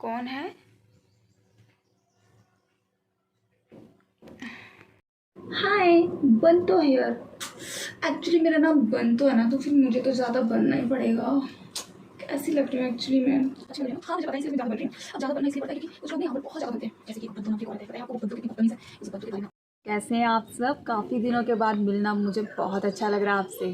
कौन है? हाय, Banto here. Actually मेरा नाम बंतो है ना, तो फिर मुझे तो ज़्यादा बनना ही पड़ेगा। कैसी लग रही हूँ एक्चुअली मैं? अच्छा लग रही हूँ। हाँ, मुझे पता है, इसलिए मैं ज़्यादा बन रही हूँ। अब ज़्यादा बनना इसलिए पड़ता है क्योंकि कुछ लोग यहाँ पर बहुत ज़्यादा बनते हैं, जैसे कि बंतो नाम की औरत है। पता है आपको बंतो कितनी बदतमीज है? इस बंतो के बारे में कैसे हैं आप सब? काफ़ी दिनों के बाद मिलना मुझे बहुत अच्छा लग रहा है आपसे।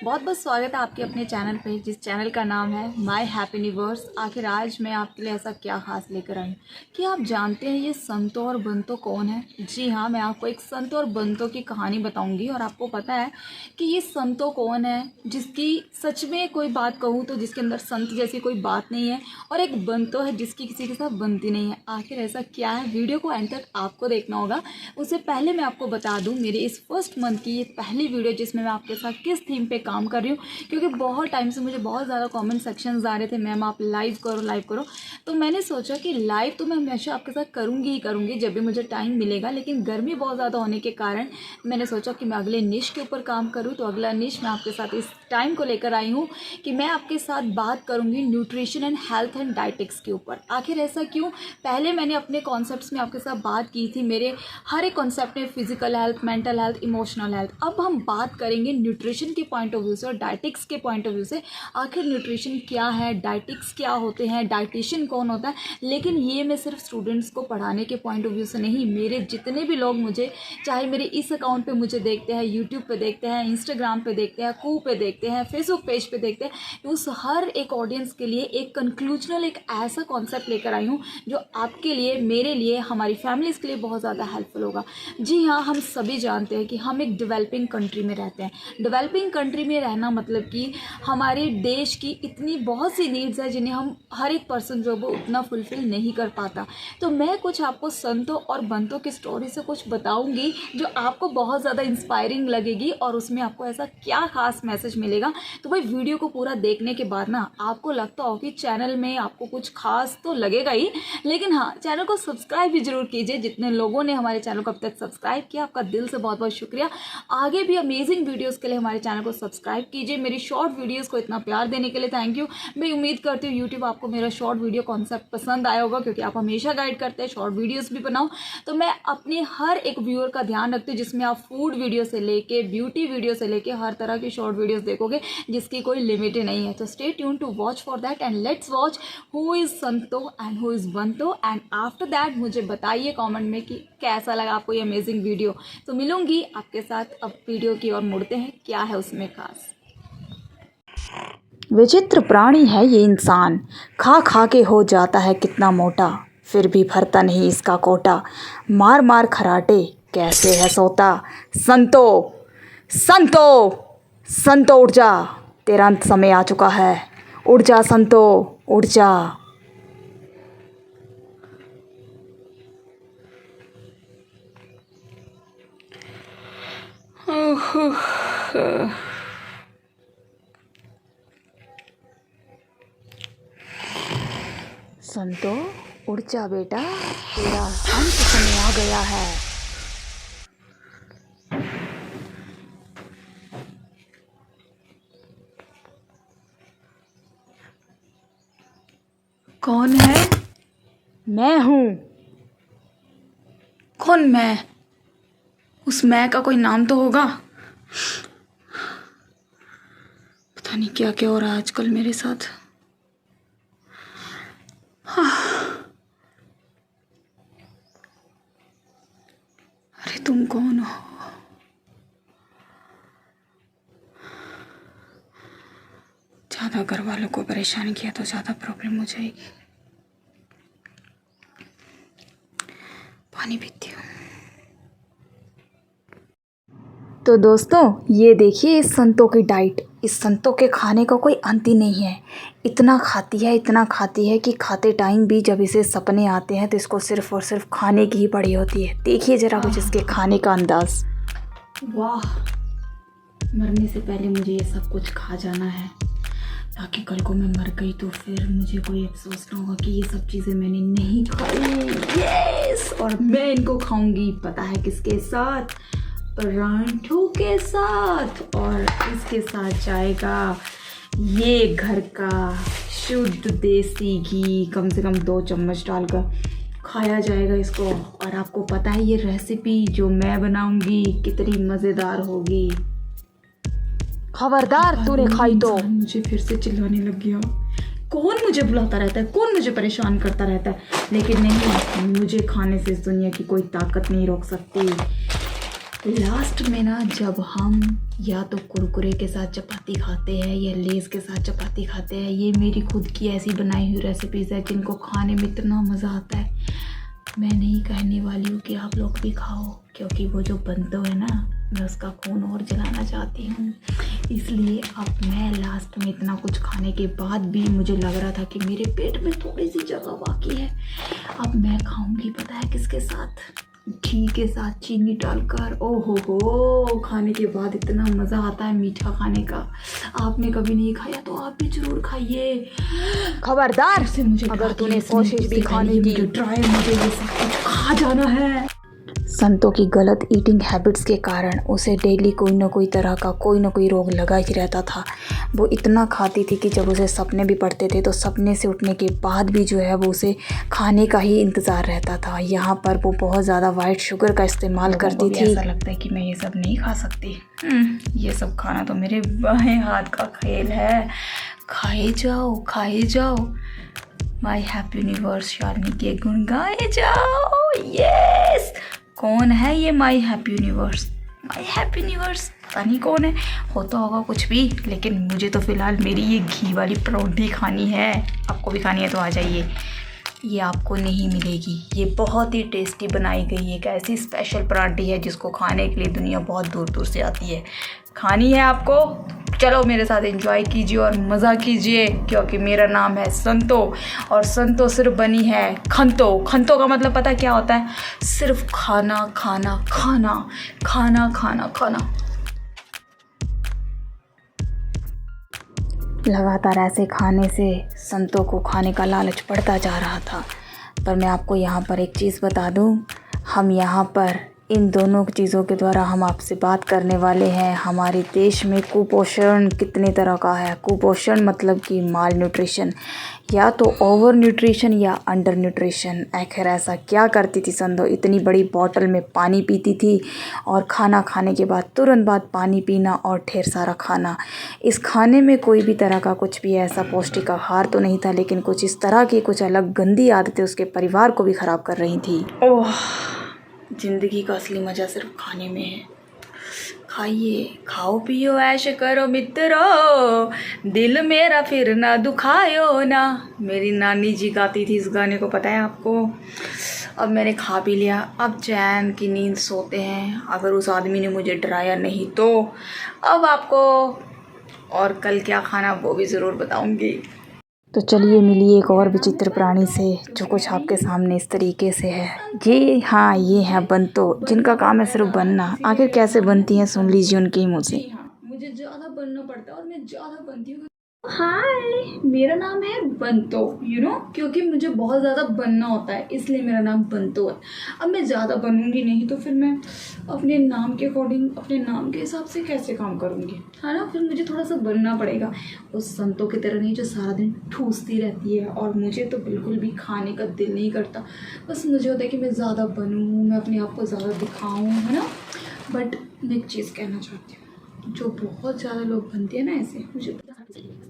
बहुत बहुत स्वागत है आपके अपने चैनल पे, जिस चैनल का नाम है माय हैप्पी यूनिवर्स। आखिर आज मैं आपके लिए ऐसा क्या खास लेकर आई कि आप जानते हैं ये संतो और बंतो कौन है? जी हाँ, मैं आपको एक संतो और बंतो की कहानी बताऊंगी। और आपको पता है कि ये संतो कौन है, जिसकी सच में कोई बात कहूँ तो जिसके अंदर संत जैसी कोई बात नहीं है, और एक बंतो है जिसकी किसी के साथ बनती नहीं है। आखिर ऐसा क्या है? वीडियो को एंड तक आपको देखना होगा। उससे पहले मैं आपको बता दूं, मेरे इस फर्स्ट मंथ की ये पहली वीडियो जिसमें मैं आपके साथ किस थीम पे काम कर रही हूँ, क्योंकि बहुत टाइम से मुझे बहुत ज़्यादा कमेंट सेक्शंस आ रहे थे, मैम आप लाइव करो लाइव करो। तो मैंने सोचा कि लाइव तो मैं हमेशा आपके साथ करूँगी ही करूँगी जब भी मुझे टाइम मिलेगा, लेकिन गर्मी बहुत ज़्यादा होने के कारण मैंने सोचा कि मैं अगले निश के ऊपर काम करूँ। तो अगला निश मैं आपके साथ इस टाइम को लेकर आई हूँ कि मैं आपके साथ बात करूँगी nutrition and health and dietetics के ऊपर। आखिर ऐसा क्यों? पहले मैंने अपने कॉन्सेप्ट्स में आपके साथ बात की थी, मेरे हर एक कॉन्सेप्ट में physical health, mental health, emotional health. अब हम बात करेंगे न्यूट्रिशन के पॉइंट ऑफ व्यू से और डाइटिक्स के पॉइंट ऑफ व्यू से। आखिर न्यूट्रिशन क्या है, डाइटिक्स क्या होते हैं, डाइटिशियन कौन होता है। लेकिन ये मैं सिर्फ स्टूडेंट्स को पढ़ाने के पॉइंट ऑफ व्यू से नहीं, मेरे जितने भी लोग मुझे, चाहे मेरे इस अकाउंट पे मुझे देखते हैं, यूट्यूब पे देखते हैं, इंस्टाग्राम पे देखते हैं, कू पे देखते हैं, फेसबुक पेज पे देखते हैं, उस हर एक ऑडियंस के लिए एक कंक्लूजनल, एक ऐसा कॉन्सेप्ट लेकर आई हूँ जो आपके लिए, मेरे लिए, हमारी फैमिलीज़ के लिए बहुत ज़्यादा हेल्पफुल होगा। जी हाँ, हम सभी जानते हैं कि हम एक डेवलपिंग कंट्री में रहते हैं। डेवलपिंग कंट्री में रहना मतलब कि हमारे देश की इतनी बहुत सी नीड्स है जिन्हें हम हर एक पर्सन जो वो उतना फुलफिल नहीं कर पाता। तो मैं कुछ आपको संतों और बंतों की स्टोरी से कुछ बताऊंगी जो आपको बहुत ज़्यादा इंस्पायरिंग लगेगी, और उसमें आपको ऐसा क्या खास मैसेज मिलेगा। तो भाई वीडियो को पूरा देखने के बाद ना आपको लगता हो कि चैनल में आपको कुछ खास तो लगेगा ही, लेकिन हाँ, चैनल को सब्सक्राइब भी जरूर कीजिए। जितने लोगों ने हमारे चैनल को अब तक सब्सक्राइब किया, आपका दिल से बहुत बहुत शुक्रिया। आगे भी अमेजिंग वीडियोस के लिए हमारे चैनल को सब्सक्राइब कीजिए। मेरी शॉर्ट वीडियोस को इतना प्यार देने के लिए थैंक यू। मैं उम्मीद करती हूँ यूट्यूब आपको मेरा शॉर्ट वीडियो कॉन्सेप्ट पसंद आया होगा, क्योंकि आप हमेशा गाइड करते हैं शॉर्ट वीडियोस भी बनाओ। तो मैं अपने हर एक व्यूअर का ध्यान रखती हूँ, जिसमें आप फूड वीडियो से लेके ब्यूटी वीडियो से लेके हर तरह की शॉर्ट वीडियोस देखोगे, जिसकी कोई लिमिट नहीं है। तो stay tune to watch for that, and let's watch who is Santo and who is Banto. And after that मुझे बताइए कमेंट में कि कैसा लगा आपको ये अमेजिंग वीडियो। तो मिलूंगी आपके साथ। अब वीडियो की ओर मुड़ते हैं, क्या है उसमें खास। विचित्र प्राणी है ये इंसान, खा खा के हो जाता है कितना मोटा, फिर भी भरता नहीं इसका कोटा, मार मार खराटे कैसे है सोता। संतो संतो संतो उठ जा, तेरा अंत समय आ चुका है, उठ जा संतो उठ जा। संतो उठ जा बेटा, तेरा अंत समय आ गया है। कौन है? मैं हूँ। कौन मैं? उस मैं का कोई नाम तो होगा। पता नहीं क्या क्या हो रहा है आजकल मेरे साथ। अरे तुम कौन हो? ज़्यादा घर वालों को परेशान किया तो ज़्यादा प्रॉब्लम हो जाएगी। पानी पीती हूँ। तो दोस्तों, ये देखिए इस संतों की डाइट। इस संतों के खाने का कोई अंत ही नहीं है। इतना खाती है कि खाते टाइम भी जब इसे सपने आते हैं तो इसको सिर्फ और सिर्फ खाने की ही पड़ी होती है। देखिए जरा कुछ इसके खाने का अंदाज। वाह, मरने से पहले मुझे ये सब कुछ खा जाना है, ताकि कल को मैं मर गई तो फिर मुझे कोई अफसोस ना होगा कि ये सब चीज़ें मैंने नहीं खाई। यस, और मैं इनको खाऊंगी, पता है किसके साथ? परांठों के साथ। और इसके साथ जाएगा ये घर का शुद्ध देसी घी कम से कम 2 चम्मच डालकर खाया जाएगा इसको। और आपको पता है ये रेसिपी जो मैं बनाऊंगी कितनी मज़ेदार होगी। खबरदार तूने खाई तो। मुझे फिर से चिल्लाने लग गया। कौन मुझे बुलाता रहता है, कौन मुझे परेशान करता रहता है, लेकिन नहीं, मुझे खाने से इस दुनिया की कोई ताकत नहीं रोक सकती। लास्ट में ना जब हम या तो कुरकुरे के साथ चपाती खाते हैं या लेस के साथ चपाती खाते हैं, ये मेरी खुद की ऐसी बनाई हुई रेसिपीज़ है जिनको खाने में इतना मज़ा आता है। मैं नहीं कहने वाली हूँ कि आप लोग भी खाओ, क्योंकि वो जो बंतो है ना, मैं उसका खून और जलाना चाहती हूँ। इसलिए अब मैं लास्ट में इतना कुछ खाने के बाद भी मुझे लग रहा था कि मेरे पेट में थोड़ी सी जगह बाकी है। अब मैं खाऊंगी पता है किसके साथ, घी के साथ चीनी डालकर। ओहो हो, खाने के बाद इतना मज़ा आता है मीठा खाने का। आपने कभी नहीं खाया तो आप भी जरूर खाइए। खबरदार से मुझे अगर तूने कोशिश भी खाने की। मुझे ये सब कुछ खा जाना है। संतों की गलत ईटिंग हैबिट्स के कारण उसे डेली कोई ना कोई तरह का कोई ना कोई रोग लगा ही रहता था। वो इतना खाती थी कि जब उसे सपने भी पड़ते थे तो सपने से उठने के बाद भी जो है वो उसे खाने का ही इंतज़ार रहता था। यहाँ पर वो बहुत ज़्यादा वाइट शुगर का इस्तेमाल करती थी। ऐसा लगता है कि मैं ये सब नहीं खा सकती। ये सब खाना तो मेरे बाएं हाथ का खेल है। खाए जाओ खाए जाओ, माय हैप्पी यूनिवर्स शालिनी के गुण गाए जाओ। यस, कौन है ये my happy universe? My happy universe पता नहीं कौन है, होता होगा कुछ भी, लेकिन मुझे तो फ़िलहाल मेरी ये घी वाली परोठी खानी है। आपको भी खानी है तो आ जाइए, ये आपको नहीं मिलेगी। ये बहुत ही टेस्टी बनाई गई एक ऐसी स्पेशल पराठी है जिसको खाने के लिए दुनिया बहुत दूर दूर से आती है। खानी है आपको? चलो मेरे साथ एंजॉय कीजिए और मज़ा कीजिए, क्योंकि मेरा नाम है संतो और संतो सिर्फ बनी है खंतो। खंतो का मतलब पता क्या होता है? सिर्फ खाना खाना खाना खाना खाना खाना। लगातार ऐसे खाने से संतों को खाने का लालच बढ़ता जा रहा था। पर मैं आपको यहाँ पर एक चीज़ बता दूँ, हम यहाँ पर इन दोनों चीज़ों के द्वारा हम आपसे बात करने वाले हैं हमारे देश में कुपोषण कितने तरह का है। कुपोषण मतलब कि माल न्यूट्रिशन, या तो ओवर न्यूट्रिशन या अंडर न्यूट्रिशन। आखिर ऐसा क्या करती थी संतो? इतनी बड़ी बॉटल में पानी पीती थी और खाना खाने के बाद तुरंत बाद पानी पीना और ढेर सारा खाना। इस खाने में कोई भी तरह का कुछ भी ऐसा पौष्टिक आहार तो नहीं था, लेकिन कुछ इस तरह की कुछ अलग गंदी आदतें उसके परिवार को भी ख़राब कर रही थी। ओह, ज़िंदगी का असली मज़ा सिर्फ खाने में है। खाइए, खाओ पियो ऐश करो मित्रों, दिल मेरा फिर ना दुखायो ना। मेरी नानी जी गाती थी इस गाने को, पता है आपको। अब मैंने खा पी लिया, अब चैन की नींद सोते हैं। अगर उस आदमी ने मुझे डराया नहीं तो अब आपको और कल क्या खाना वो भी ज़रूर बताऊंगी। तो चलिए मिलिए एक और विचित्र प्राणी से जो कुछ आपके सामने इस तरीके से है। ये हाँ, ये है बंतो, जिनका काम है सिर्फ बनना। आखिर कैसे बनती हैं सुन लीजिए उनके मुँह से। मुझे ज़्यादा बनना पड़ता है और मैं ज़्यादा बनती हूँ। हाय, मेरा नाम है बंतो, क्योंकि मुझे बहुत ज़्यादा बनना होता है, इसलिए मेरा नाम बंतो है। अब मैं ज़्यादा बनूंगी नहीं तो फिर मैं अपने नाम के अकॉर्डिंग, अपने नाम के हिसाब से कैसे काम करूँगी, है ना। फिर मुझे थोड़ा सा बनना पड़ेगा, उस संतो की तरह नहीं जो सारा दिन ठूसती रहती है। और मुझे तो बिल्कुल भी खाने का दिल नहीं करता, बस मुझे होता है कि मैं ज़्यादा बनूँ, मैं अपने आप को ज़्यादा दिखाऊँ, है ना। बट मैं एक चीज़ कहना चाहती हूँ, जो बहुत ज़्यादा लोग बनते हैं ना ऐसे, मुझे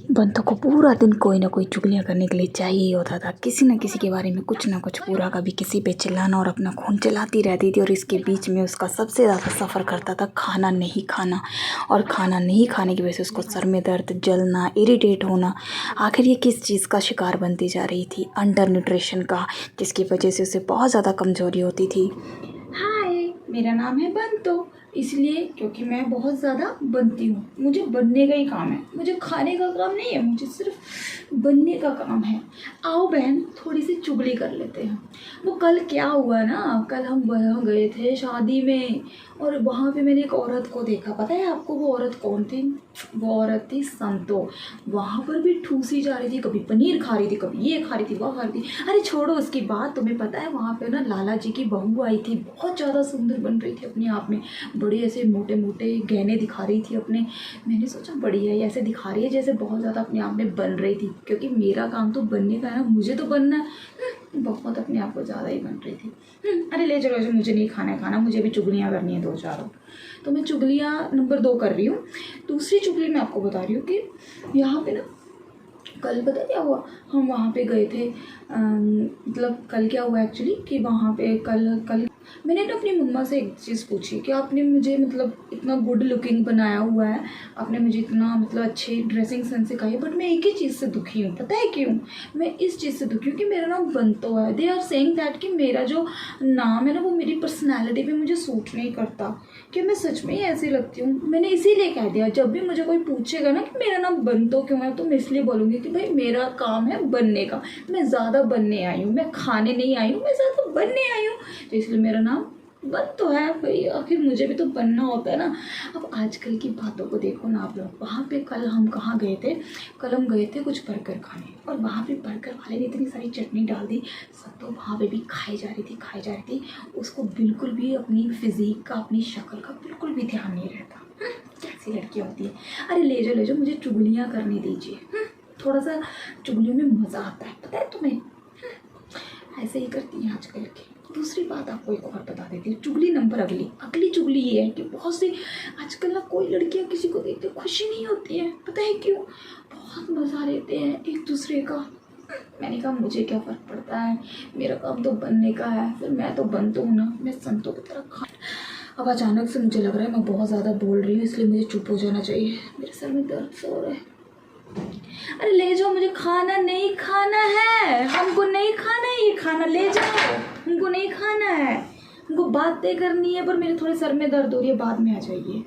बंतो को पूरा दिन कोई ना कोई चुगलियाँ करने के लिए चाहिए होता था। किसी न किसी के बारे में कुछ ना कुछ पूरा कभी किसी पे चिल्लाना और अपना खून चलाती रहती थी। और इसके बीच में उसका सबसे ज़्यादा सफ़र करता था खाना नहीं खाना, और खाना नहीं खाने की वजह से उसको सर में दर्द, जलना, इरिटेट होना। आखिर ये किस चीज़ का शिकार बनती जा रही थी? अंडर न्यूट्रिशन का, जिसकी वजह से उसे बहुत ज़्यादा कमज़ोरी होती थी। हाय, मेरा नाम है बंतो, इसलिए क्योंकि मैं बहुत ज़्यादा बनती हूँ। मुझे बनने का ही काम है, मुझे खाने का काम नहीं है, मुझे सिर्फ बनने का काम है। आओ बहन, थोड़ी सी चुगली कर लेते हैं। वो कल क्या हुआ ना, कल हम वहाँ गए थे शादी में और वहाँ पे मैंने एक औरत को देखा। पता है आपको वो औरत कौन थी? वो औरत थी संतो। वहाँ पर भी ठूसी जा रही थी, कभी पनीर खा रही थी, कभी ये खा रही थी, वो खा रही थी। अरे छोड़ो उसकी बात, तुम्हें पता है वहाँ पे ना लाला जी की बहू आई थी, बहुत ज़्यादा सुंदर बन रही थी अपने आप में, बड़े ऐसे मोटे मोटे गहने दिखा रही थी अपने। मैंने सोचा बढ़िया है, ऐसे दिखा रही है जैसे बहुत ज़्यादा अपने आप में बन रही थी, क्योंकि मेरा काम तो बनने का है ना, मुझे तो बनना है। बहुत अपने आप को ज़्यादा ही बन रही थी। अरे ले चलो, मुझे नहीं खाना है खाना, मुझे भी चुगलियाँ करनी है 2-4। तो मैं चुगलियाँ नंबर 2 कर रही हूँ। दूसरी चुगली मैं आपको बता रही हूँ कि यहाँ पे ना कल पता क्या हुआ, हम वहाँ पे गए थे। मतलब कल क्या हुआ एक्चुअली कि वहाँ पे कल मैंने ना अपनी मम्मा से एक चीज़ पूछी कि आपने मुझे मतलब इतना गुड लुकिंग बनाया हुआ है, आपने मुझे इतना मतलब अच्छे ड्रेसिंग सेंस सिखाई है, बट मैं एक ही चीज़ से दुखी हूँ। पता है क्यों? मैं इस चीज़ से दुखी हूँ कि मेरा नाम बंतो है। दे आर सेइंग दैट कि मेरा जो नाम है ना वो मेरी पर्सनैलिटी पे मुझे सूट नहीं करता। कि मैं सच में ही ऐसी लगती हूँ। मैंने इसीलिए कह दिया, जब भी मुझे कोई पूछेगा ना कि मेरा नाम बंतो क्यों है, तो मैं इसलिए बोलूँगी कि भाई मेरा काम है बनने का। मैं ज़्यादा बनने आई हूँ, मैं खाने नहीं आई हूँ, मैं ज़्यादा बनने आई हूँ, तो इसलिए मेरा नाम बंतो है भाई। आखिर मुझे भी तो बनना होता है ना। अब आजकल की बातों को देखो ना आप लोग। वहाँ पे कल हम कहाँ गए थे? कल हम गए थे कुछ बर्गर खाने, और वहाँ पे बर्गर वाले ने इतनी सारी चटनी डाल दी, सब तो वहाँ पे भी खाई जा रही थी। उसको बिल्कुल भी अपनी फिजिक का, अपनी शक्ल का बिल्कुल भी ध्यान नहीं रहता। कैसी लड़की होती है। अरे ले जाओ, मुझे चुगलियाँ करने दीजिए। थोड़ा सा चुगलियों में मज़ा आता है, पता है तुम्हें? ऐसे ही करती हैं आजकल की। दूसरी बात आपको एक और बता देती हूँ, चुगली नंबर अगली चुगली ये है कि बहुत सी आजकल ना कोई लड़कियाँ किसी को देखते खुशी नहीं होती है। पता है क्यों? बहुत मज़ा लेते हैं एक दूसरे का। मैंने कहा मुझे क्या फ़र्क पड़ता है, मेरा काम तो बनने का है, फिर मैं तो बन तो हूँ ना, मैं संतों की तरह खा। अब अचानक से मुझे लग रहा है मैं बहुत ज़्यादा बोल रही हूँ, इसलिए मुझे चुप हो जाना चाहिए। मेरे सर में दर्द से हो रहा है। अरे ले जाओ, मुझे खाना नहीं खाना है, हमको नहीं खाना है ये खाना, ले जाओ, हमको नहीं खाना है। हमको बातें करनी है, पर मेरे थोड़े सर में दर्द हो रही है, बाद में आ जाइए।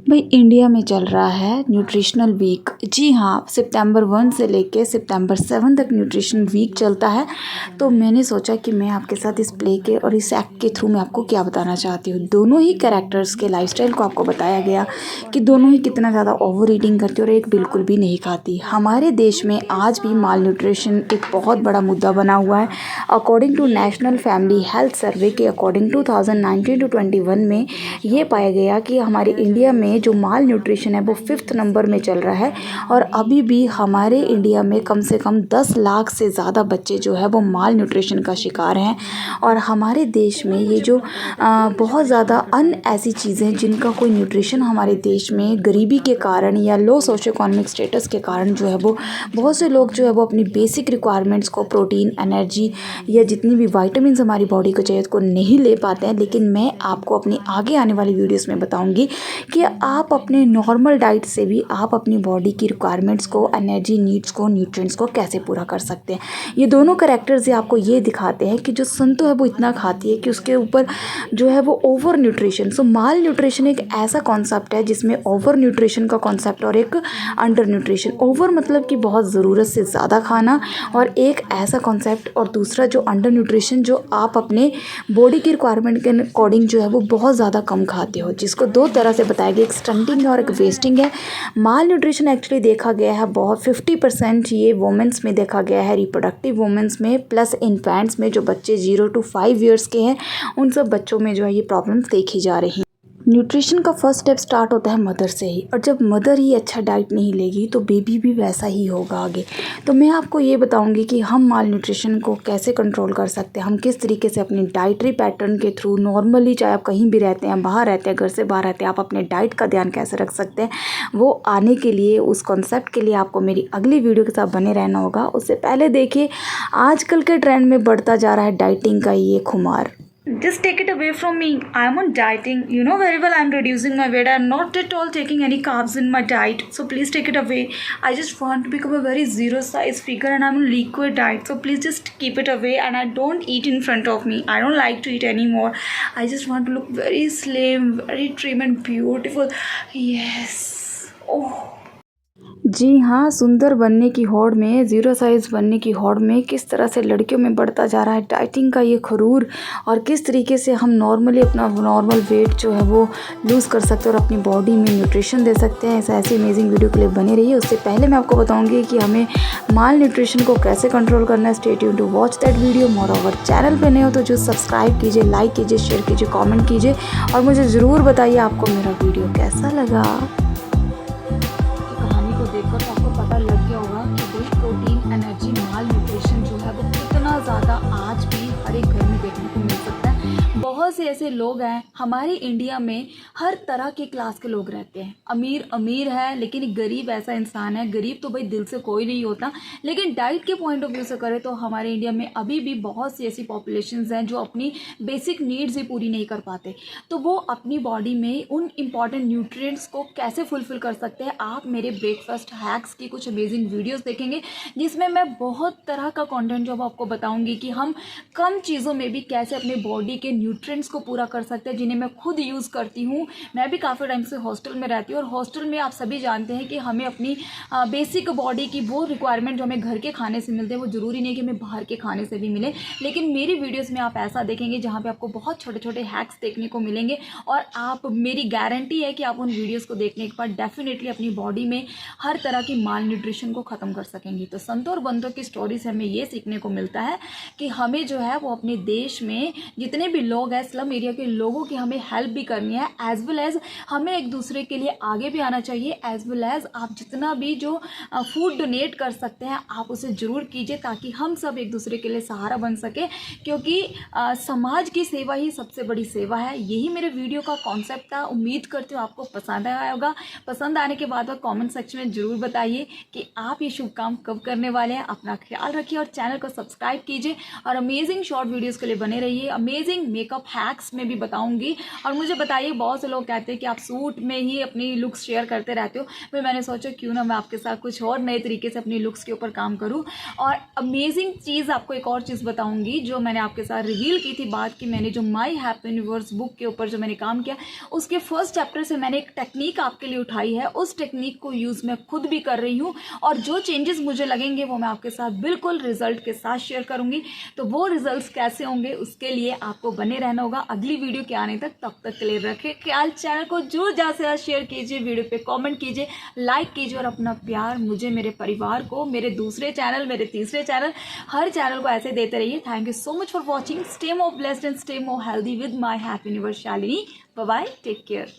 भाई इंडिया में चल रहा है न्यूट्रिशनल वीक। जी हाँ, सितंबर 1 से लेके सितंबर 7 तक न्यूट्रिशन वीक चलता है। तो मैंने सोचा कि मैं आपके साथ इस प्ले के और इस एक्ट के थ्रू मैं आपको क्या बताना चाहती हूँ। दोनों ही कैरेक्टर्स के लाइफस्टाइल को आपको बताया गया कि दोनों ही कितना ज़्यादा ओवर ईटिंग करती और एक बिल्कुल भी नहीं खाती। हमारे देश में आज भी माल न्यूट्रिशन एक बहुत बड़ा मुद्दा बना हुआ है। According to national family health survey के अकॉर्डिंग 2019-21 में ये पाया गया कि हमारे इंडिया में जो माल न्यूट्रिशन है वो 5th नंबर में चल रहा है। और अभी भी हमारे इंडिया में कम से कम 10 लाख से ज़्यादा बच्चे जो है वो माल न्यूट्रिशन का शिकार हैं। और हमारे देश में ये जो बहुत ज़्यादा ऐसी चीज़ें जिनका कोई न्यूट्रिशन हमारे देश में गरीबी के कारण या लो सोशो इकोनॉमिक स्टेटस के कारण जो है वो बहुत से लोग जो है वो अपनी बेसिक रिक्वायरमेंट्स को, प्रोटीन, एनर्जी या जितनी भी वाइटामिन हमारी बॉडी को चाहिए को नहीं ले पाते हैं। लेकिन मैं आपको अपनी आगे आने वाली वीडियोस में बताऊंगी कि आप अपने नॉर्मल डाइट से भी आप अपनी बॉडी की रिक्वायरमेंट्स को, एनर्जी नीड्स को, न्यूट्रिएंट्स को कैसे पूरा कर सकते हैं। ये दोनों कैरेक्टर्स ये आपको ये दिखाते हैं कि जो संतो है वो इतना खाती है कि उसके ऊपर जो है वो ओवर न्यूट्रिशन। सो माल न्यूट्रिशन एक ऐसा कॉन्सेप्ट है जिसमें ओवर न्यूट्रिशन का कॉन्सेप्ट और एक अंडर न्यूट्रिशन। ओवर मतलब कि बहुत ज़रूरत से ज़्यादा खाना, और एक ऐसा कॉन्सेप्ट और दूसरा जो अंडर न्यूट्रिशन जो आप अपने बॉडी की रिक्वायरमेंट के अकॉर्डिंग जो है वो बहुत ज़्यादा कम खाते हो, जिसको दो तरह से बताया गया, एक स्टंटिंग है और एक वेस्टिंग है। माल न्यूट्रिशन एक्चुअली देखा गया है बहुत 50% ये वुमेंस में देखा गया है, रिप्रोडक्टिव वुमेंस में, प्लस इन्फेंट्स में जो बच्चे 0 to 5 ईयर्स के हैं उन सब बच्चों में जो है ये प्रॉब्लम्स देखी जा रही हैं। न्यूट्रिशन का फर्स्ट स्टेप स्टार्ट होता है मदर से ही, और जब मदर ही अच्छा डाइट नहीं लेगी तो बेबी भी वैसा ही होगा आगे। तो मैं आपको ये बताऊंगी कि हम माल न्यूट्रिशन को कैसे कंट्रोल कर सकते हैं, हम किस तरीके से अपनी डाइटरी पैटर्न के थ्रू नॉर्मली, चाहे आप कहीं भी रहते हैं, बाहर रहते हैं, घर से बाहर रहते हैं, आप अपने डाइट का ध्यान कैसे रख सकते हैं, वो आने के लिए, उस कॉन्सेप्ट के लिए आपको मेरी अगली वीडियो के साथ बने रहना होगा। उससे पहले देखिए आजकल के ट्रेंड में बढ़ता जा रहा है डाइटिंग का ये खुमार। Just take it away from me. I am on dieting. You know very well I am reducing my weight. I am not at all taking any carbs in my diet. So please take it away. I just want to become a very zero size figure and I am on liquid diet. So please just keep it away, and I don't eat in front of me. I don't like to eat anymore. I just want to look very slim, very trim and beautiful. Yes. Oh. जी हाँ, सुंदर बनने की होड़ में, zero size बनने की होड़ में किस तरह से लड़कियों में बढ़ता जा रहा है डाइटिंग का ये ख़रूर और किस तरीके से हम नॉर्मली अपना नॉर्मल वेट जो है वो लूज़ कर सकते हैं और अपनी बॉडी में न्यूट्रिशन दे सकते हैं। ऐसी अमेजिंग वीडियो के लिए बने रहिए। उससे पहले मैं आपको बताऊंगी कि हमें माल न्यूट्रिशन को कैसे कंट्रोल करना है। Stay tuned to watch that video. Moreover channel पर नए हो तो जो सब्सक्राइब कीजिए, लाइक कीजिए, शेयर कीजिए, कॉमेंट कीजिए और मुझे ज़रूर बताइए आपको मेरा वीडियो कैसा लगा। देखकर तो आपको पता लग गया होगा कि भाई प्रोटीन, एनर्जी, माल न्यूट्रिशन जो है वो कितना ज़्यादा आज भी हर एक घर में देखने को मिल सकता है। बहुत से ऐसे लोग हैं हमारे इंडिया में, हर तरह के क्लास के लोग रहते हैं। अमीर अमीर है, लेकिन गरीब ऐसा इंसान है, गरीब तो भाई दिल से कोई नहीं होता, लेकिन डाइट के पॉइंट ऑफ व्यू से करें तो हमारे इंडिया में अभी भी बहुत सी ऐसी पॉपुलेशंस हैं जो अपनी बेसिक नीड्स ही पूरी नहीं कर पाते। तो वो अपनी बॉडी में उन इम्पॉर्टेंट न्यूट्रिएंट्स को कैसे फुलफिल कर सकते हैं, आप मेरे ब्रेकफास्ट हैक्स की कुछ अमेजिंग वीडियोस देखेंगे जिसमें मैं बहुत तरह का कंटेंट जो आपको बताऊंगी कि हम कम चीज़ों में भी कैसे अपने बॉडी के न्यूट्रिएंट्स को पूरा कर सकते हैं, जिन्हें मैं खुद यूज़ करती हूँ। मैं भी काफ़ी टाइम से हॉस्टल में रहती हूँ और हॉस्टल में आप सभी जानते हैं कि हमें अपनी बेसिक बॉडी की वो रिक्वायरमेंट जो हमें घर के खाने से मिलते हैं वो ज़रूरी नहीं कि हमें बाहर के खाने से भी मिले। लेकिन मेरी वीडियोस में आप ऐसा देखेंगे जहाँ पे आपको बहुत छोटे छोटे हैक्स देखने को मिलेंगे और आप, मेरी गारंटी है कि आप उन वीडियोस को देखने के बाद डेफिनेटली अपनी बॉडी में हर तरह की माल न्यूट्रिशन को ख़त्म कर सकेंगी। तो संतो और बंतो की स्टोरी से हमें ये सीखने को मिलता है कि हमें जो है वो अपने देश में जितने भी लोग हैं, स्लम एरिया के लोगों की हमें हेल्प भी करनी है, एज वेल एज हमें एक दूसरे के लिए आगे भी आना चाहिए। एज वेल एज आप जितना भी जो फूड डोनेट कर सकते हैं आप उसे ज़रूर कीजिए ताकि हम सब एक दूसरे के लिए सहारा बन सके, क्योंकि समाज की सेवा ही सबसे बड़ी सेवा है। यही मेरे वीडियो का कॉन्सेप्ट था। उम्मीद करती हूँ आपको पसंद आया होगा। पसंद आने के बाद कमेंट सेक्शन में ज़रूर बताइए कि आप ये शुभ काम कब करने वाले हैं। अपना ख्याल रखिए और चैनल को सब्सक्राइब कीजिए और अमेजिंग शॉर्ट वीडियोज़ के लिए बने रहिए। अमेजिंग मेकअप हैक्स में भी बताऊंगी। और मुझे बताइए, बहुत से लोग कहते हैं कि आप सूट में ही अपनी लुक्स शेयर करते रहते हो, फिर मैंने सोचा क्यों ना मैं आपके साथ कुछ और नए तरीके से अपनी लुक्स के ऊपर काम करूं। और अमेजिंग चीज़, आपको एक और चीज़ बताऊंगी जो मैंने आपके साथ रिवील की थी बात की, मैंने जो माई हैप्पी यूनिवर्स बुक के ऊपर जो मैंने काम किया उसके फर्स्ट चैप्टर से मैंने एक टेक्निक आपके लिए उठाई है। उस टेक्निक को यूज़ मैं खुद भी कर रही हूँ और जो चेंजेस मुझे लगेंगे वो मैं आपके साथ बिल्कुल रिजल्ट के साथ शेयर करूँगी। तो वो रिजल्ट्स कैसे होंगे उसके लिए आपको बने रहना होगा अगली वीडियो के आने तक। तब तक के लिए रखें ख्याल। चैनल को जो ज़्यादा से ज़्यादा शेयर कीजिए, वीडियो पे कमेंट कीजिए, लाइक कीजिए और अपना प्यार मुझे, मेरे परिवार को, मेरे दूसरे चैनल, मेरे तीसरे चैनल, हर चैनल को ऐसे देते रहिए। Thank you so much for watching. Stay more blessed and stay more healthy with my happy universe Shalini. Bye bye, take care.